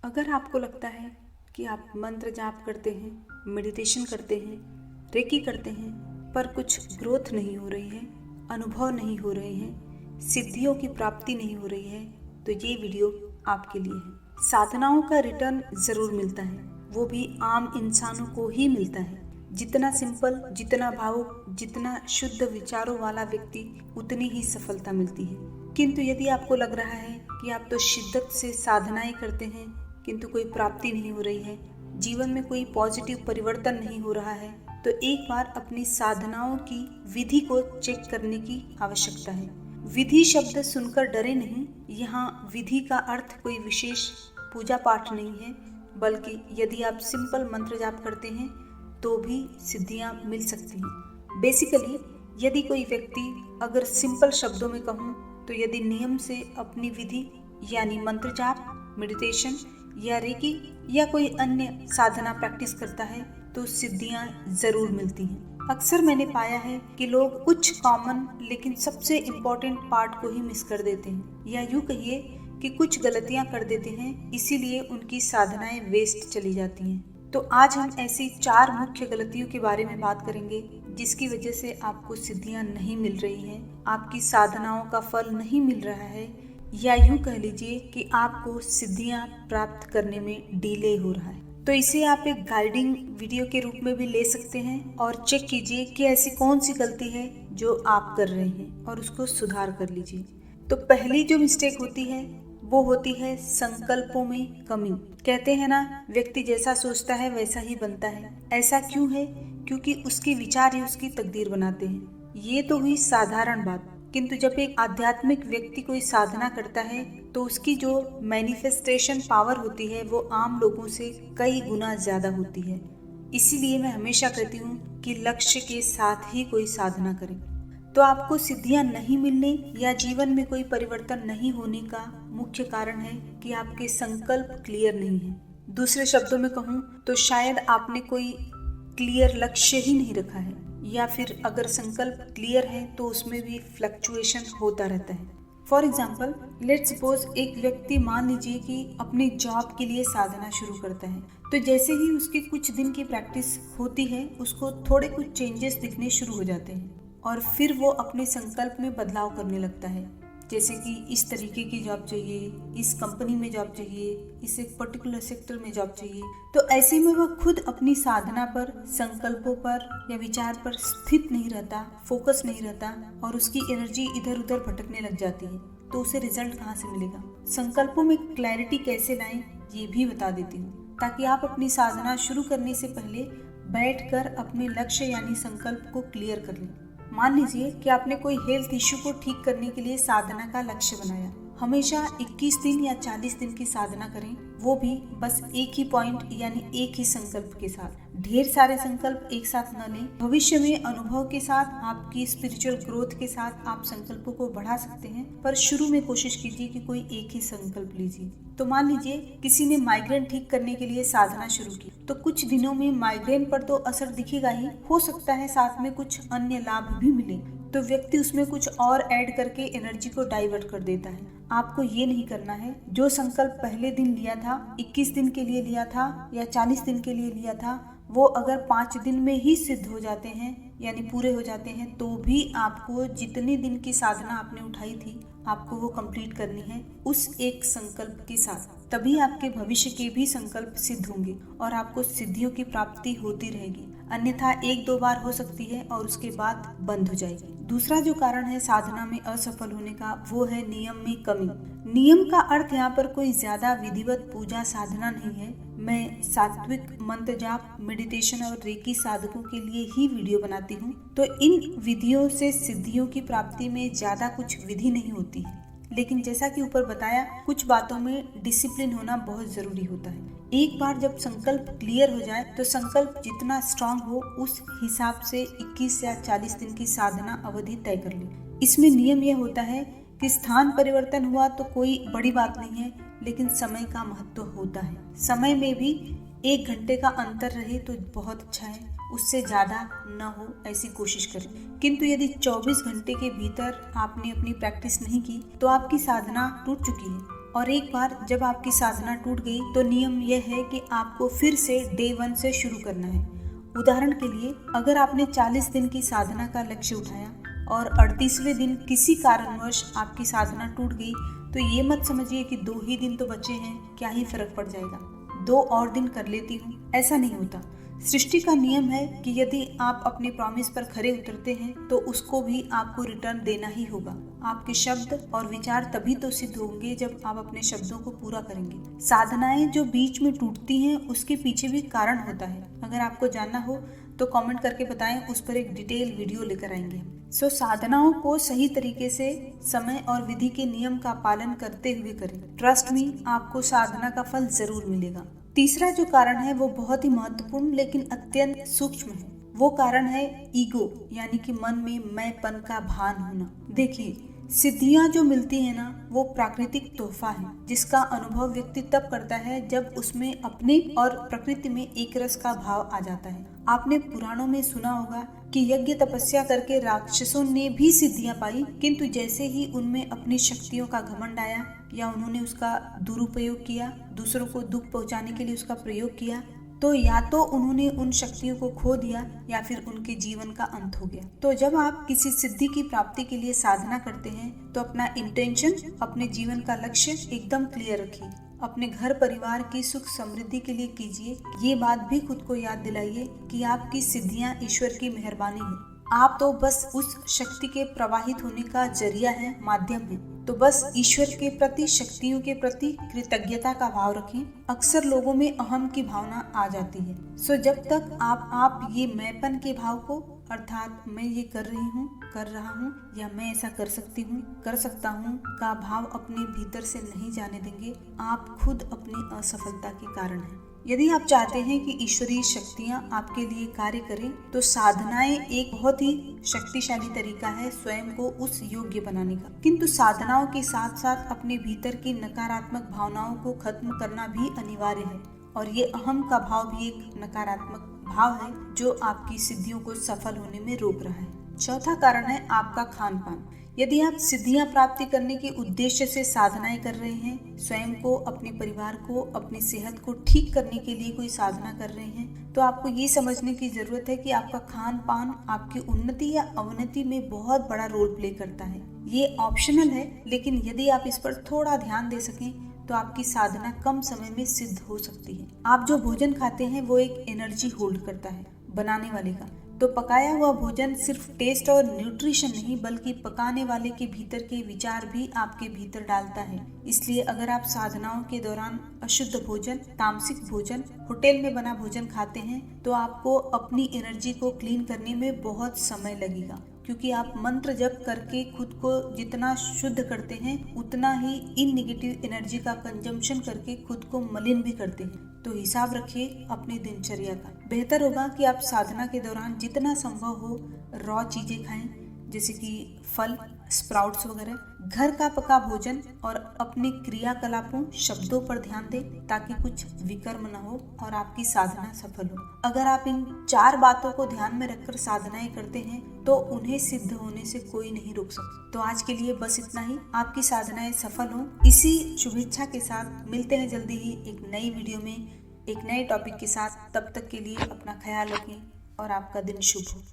अगर आपको लगता है कि आप मंत्र जाप करते हैं, मेडिटेशन करते हैं, रेकी करते हैं, पर कुछ ग्रोथ नहीं हो रही है, अनुभव नहीं हो रहे हैं, सिद्धियों की प्राप्ति नहीं हो रही है, तो ये वीडियो आपके लिए है। साधनाओं का रिटर्न ज़रूर मिलता है, वो भी आम इंसानों को ही मिलता है। जितना सिंपल, जितना भावुक, जितना शुद्ध विचारों वाला व्यक्ति, उतनी ही सफलता मिलती है। किंतु यदि आपको लग रहा है कि आप तो शिद्दत से साधनाएं करते हैं किंतु कोई प्राप्ति नहीं हो रही है, जीवन में कोई पॉजिटिव परिवर्तन नहीं हो रहा है, तो एक बार अपनी साधनाओं की विधि को चेक करने की आवश्यकता है। विधि शब्द सुनकर डरे नहीं। यहाँ विधि का अर्थ कोई विशेष पूजा पाठ नहीं है, बल्कि यदि आप सिंपल मंत्र जाप करते हैं तो भी सिद्धियां मिल सकती हैं। बेसिकली यदि कोई व्यक्ति, अगर सिंपल शब्दों में कहूँ तो यदि नियम से अपनी विधि यानी मंत्र जाप, मेडिटेशन या रेकी या कोई अन्य साधना प्रैक्टिस करता है तो सिद्धियां जरूर मिलती हैं। अक्सर मैंने पाया है कि लोग कुछ कॉमन लेकिन सबसे इम्पोर्टेंट पार्ट को ही मिस कर देते हैं, या यूँ कहिए कि कुछ गलतियां कर देते हैं, इसीलिए उनकी साधनाएं वेस्ट चली जाती हैं। तो आज हम ऐसी 4 मुख्य गलतियों के बारे में बात करेंगे जिसकी वजह से आपको सिद्धियां नहीं मिल रही हैं, आपकी साधनाओं का फल नहीं मिल रहा है, या यूं कह लीजिए कि आपको सिद्धियां प्राप्त करने में डिले हो रहा है। तो इसे आप एक गाइडिंग वीडियो के रूप में भी ले सकते हैं और चेक कीजिए कि ऐसी कौन सी गलती है जो आप कर रहे हैं और उसको सुधार कर लीजिए। तो पहली जो मिस्टेक होती है वो होती है संकल्पों में कमी। कहते हैं ना, व्यक्ति जैसा सोचता है वैसा ही बनता है। ऐसा क्यों है? क्योंकि उसके विचार ही उसकी तकदीर बनाते हैं। ये तो हुई साधारण बात, किंतु जब एक आध्यात्मिक व्यक्ति कोई साधना करता है तो उसकी जो मैनिफेस्टेशन पावर होती है वो आम लोगों से कई गुना ज्यादा होती है। इसीलिए मैं हमेशा कहती हूँ कि लक्ष्य के साथ ही कोई साधना करें। तो आपको सिद्धियां नहीं मिलने या जीवन में कोई परिवर्तन नहीं होने का मुख्य कारण है कि आपके संकल्प क्लियर नहीं है। दूसरे शब्दों में कहूँ तो शायद आपने कोई क्लियर लक्ष्य ही नहीं रखा है, या फिर अगर संकल्प क्लियर है तो उसमें भी फ्लक्चुएशन होता रहता है। फॉर एग्जाम्पल, लेट्स सपोज एक व्यक्ति मान लीजिए कि अपनी जॉब के लिए साधना शुरू करता है, तो जैसे ही उसकी कुछ दिन की प्रैक्टिस होती है उसको थोड़े कुछ चेंजेस दिखने शुरू हो जाते हैं और फिर वो अपने संकल्प में बदलाव करने लगता है। जैसे कि इस तरीके की जॉब चाहिए, इस कंपनी में जॉब चाहिए, इस एक पर्टिकुलर सेक्टर में जॉब चाहिए। तो ऐसे में वह खुद अपनी साधना पर, संकल्पों पर या विचार पर स्थित नहीं रहता, फोकस नहीं रहता और उसकी एनर्जी इधर उधर भटकने लग जाती है। तो उसे रिजल्ट कहाँ से मिलेगा? संकल्पों में क्लैरिटी कैसे लाएं ये भी बता देती हूँ, ताकि आप अपनी साधना शुरू करने से पहले बैठकर अपने लक्ष्य यानी संकल्प को क्लियर कर लें। मान लीजिए कि आपने कोई हेल्थ इश्यू को ठीक करने के लिए साधना का लक्ष्य बनाया। हमेशा 21 दिन या 40 दिन की साधना करें, वो भी बस एक ही पॉइंट यानी एक ही संकल्प के साथ। ढेर सारे संकल्प एक साथ न लें। भविष्य में अनुभव के साथ, आपकी स्पिरिचुअल ग्रोथ के साथ आप संकल्पों को बढ़ा सकते हैं, पर शुरू में कोशिश कीजिए कि कोई एक ही संकल्प लीजिए। तो मान लीजिए किसी ने माइग्रेन ठीक करने के लिए साधना शुरू की, तो कुछ दिनों में माइग्रेन पर तो असर दिखेगा ही, हो सकता है साथ में कुछ अन्य लाभ भी मिले, तो व्यक्ति उसमें कुछ और ऐड करके एनर्जी को डाइवर्ट कर देता है। आपको ये नहीं करना है। जो संकल्प पहले दिन लिया था, 21 दिन के लिए लिया था या 40 दिन के लिए लिया था, वो अगर 5 दिन में ही सिद्ध हो जाते हैं यानी पूरे हो जाते हैं, तो भी आपको जितने दिन की साधना आपने उठाई थी आपको वो कंप्लीट करनी है उस एक संकल्प के साथ। तभी आपके भविष्य के भी संकल्प सिद्ध होंगे और आपको सिद्धियों की प्राप्ति होती रहेगी। अन्यथा 1-2 बार हो सकती है और उसके बाद बंद हो जाएगी। दूसरा जो कारण है साधना में असफल होने का, वो है नियम में कमी। नियम का अर्थ यहाँ पर कोई ज्यादा विधिवत पूजा साधना नहीं है। मैं सात्विक मंत्र जाप, मेडिटेशन और रेकी साधकों के लिए ही वीडियो बनाती हूँ, तो इन विधियों से सिद्धियों की प्राप्ति में ज्यादा कुछ विधि नहीं होती है। लेकिन जैसा कि ऊपर बताया, कुछ बातों में डिसिप्लिन होना बहुत जरूरी होता है। एक बार जब संकल्प क्लियर हो जाए तो संकल्प जितना स्ट्रांग हो उस हिसाब से 21 या 40 दिन की साधना अवधि तय कर ले। इसमें नियम यह होता है कि स्थान परिवर्तन हुआ तो कोई बड़ी बात नहीं है, लेकिन समय का महत्व होता है। समय में भी 1 घंटे का अंतर रहे तो बहुत अच्छा है, उससे ज़्यादा न हो ऐसी कोशिश करें। किंतु यदि 24 घंटे के भीतर आपने अपनी प्रैक्टिस नहीं की तो आपकी साधना टूट चुकी है और एक बार जब आपकी साधना टूट गई तो नियम यह है कि आपको फिर से डे 1 से शुरू करना है। उदाहरण के लिए, अगर आपने 40 दिन की साधना का लक्ष्य उठाया और 38वें दिन किसी कारणवश आपकी साधना टूट गई, तो ये मत समझिए कि 2 ही दिन तो बचे हैं, क्या ही फर्क पड़ जाएगा, 2 और दिन कर लेती हूँ। ऐसा नहीं होता। सृष्टि का नियम है कि यदि आप अपने प्रॉमिस पर खरे उतरते हैं तो उसको भी आपको रिटर्न देना ही होगा। आपके शब्द और विचार तभी तो सिद्ध होंगे जब आप अपने शब्दों को पूरा करेंगे। साधनाएं जो बीच में टूटती हैं उसके पीछे भी कारण होता है। अगर आपको जानना हो तो कमेंट करके बताएं, उस पर एक डिटेल वीडियो लेकर आएंगे हम। साधनाओं को सही तरीके से समय और विधि के नियम का पालन करते हुए करें। ट्रस्ट मी, आपको साधना का फल जरूर मिलेगा। तीसरा जो कारण है वो बहुत ही महत्वपूर्ण लेकिन अत्यंत सूक्ष्म है। वो कारण है ईगो, यानी कि मन में मैंपन का भान होना। देखिए, सिद्धियां जो मिलती है ना, वो प्राकृतिक तोहफा है जिसका अनुभव व्यक्ति तब करता है जब उसमें अपने और प्रकृति में एक रस का भाव आ जाता है। आपने पुराणों में सुना होगा कि यज्ञ तपस्या करके राक्षसों ने भी सिद्धियां पाई, किंतु जैसे ही उनमें अपनी शक्तियों का घमंड आया या उन्होंने उसका दुरुपयोग किया, दूसरों को दुख पहुंचाने के लिए उसका प्रयोग किया, तो या तो उन्होंने उन शक्तियों को खो दिया या फिर उनके जीवन का अंत हो गया। तो जब आप किसी सिद्धि की प्राप्ति के लिए साधना करते हैं तो अपना इंटेंशन, अपने जीवन का लक्ष्य एकदम क्लियर रखिए। अपने घर परिवार की सुख समृद्धि के लिए कीजिए। ये बात भी खुद को याद दिलाइए कि आपकी सिद्धियां ईश्वर की मेहरबानी है। आप तो बस उस शक्ति के प्रवाहित होने का जरिया है, माध्यम है। तो बस ईश्वर के प्रति, शक्तियों के प्रति कृतज्ञता का भाव रखें। अक्सर लोगों में अहम की भावना आ जाती है। जब तक आप ये मैंपन के भाव को, अर्थात मैं ये कर रही हूँ, कर रहा हूँ, या मैं ऐसा कर सकती हूँ, कर सकता हूँ का भाव अपने भीतर से नहीं जाने देंगे, आप खुद अपनी असफलता के कारण हैं। यदि आप चाहते हैं कि ईश्वरीय शक्तियाँ आपके लिए कार्य करें तो साधनाएं एक बहुत ही शक्तिशाली तरीका है स्वयं को उस योग्य बनाने का। किंतु साधनाओं के साथ साथ अपने भीतर की नकारात्मक भावनाओं को खत्म करना भी अनिवार्य है, और ये अहम का भाव भी एक नकारात्मक भाव है जो आपकी सिद्धियों को सफल होने में रोक रहा है। चौथा कारण है आपका खान पान। यदि आप सिद्धियां प्राप्ति करने के उद्देश्य से साधनाएं कर रहे हैं, स्वयं को, अपने परिवार को, अपनी सेहत को ठीक करने के लिए कोई साधना कर रहे हैं, तो आपको ये समझने की जरूरत है कि आपका खान पान आपकी उन्नति या अवनति में बहुत बड़ा रोल प्ले करता है। ये ऑप्शनल है, लेकिन यदि आप इस पर थोड़ा ध्यान दे सकें तो आपकी साधना कम समय में सिद्ध हो सकती है। आप जो भोजन खाते हैं वो एक एनर्जी होल्ड करता है बनाने वाले का। तो पकाया हुआ भोजन सिर्फ टेस्ट और न्यूट्रिशन नहीं, बल्कि पकाने वाले के भीतर के विचार भी आपके भीतर डालता है। इसलिए अगर आप साधनाओं के दौरान अशुद्ध भोजन, तामसिक भोजन, होटल में बना भोजन खाते हैं तो आपको अपनी एनर्जी को क्लीन करने में बहुत समय लगेगा, क्योंकि आप मंत्र जप करके खुद को जितना शुद्ध करते हैं उतना ही इन नेगेटिव एनर्जी का कंजम्पशन करके खुद को मलिन भी करते हैं। तो हिसाब रखिए अपनी दिनचर्या का। बेहतर होगा कि आप साधना के दौरान जितना संभव हो रॉ चीजें खाएं, जैसे कि फल, स्प्राउट्स वगैरह, घर का पका भोजन, और अपने क्रियाकलापों, शब्दों पर ध्यान दें ताकि कुछ विकर्म न हो और आपकी साधना सफल हो। अगर आप इन 4 बातों को ध्यान में रखकर साधनाएं करते हैं तो उन्हें सिद्ध होने से कोई नहीं रोक सकता। तो आज के लिए बस इतना ही। आपकी साधनाएं सफल हों, इसी शुभेच्छा के साथ मिलते हैं जल्दी ही एक नई वीडियो में एक नए टॉपिक के साथ। तब तक के लिए अपना ख्याल रखें और आपका दिन शुभ हो।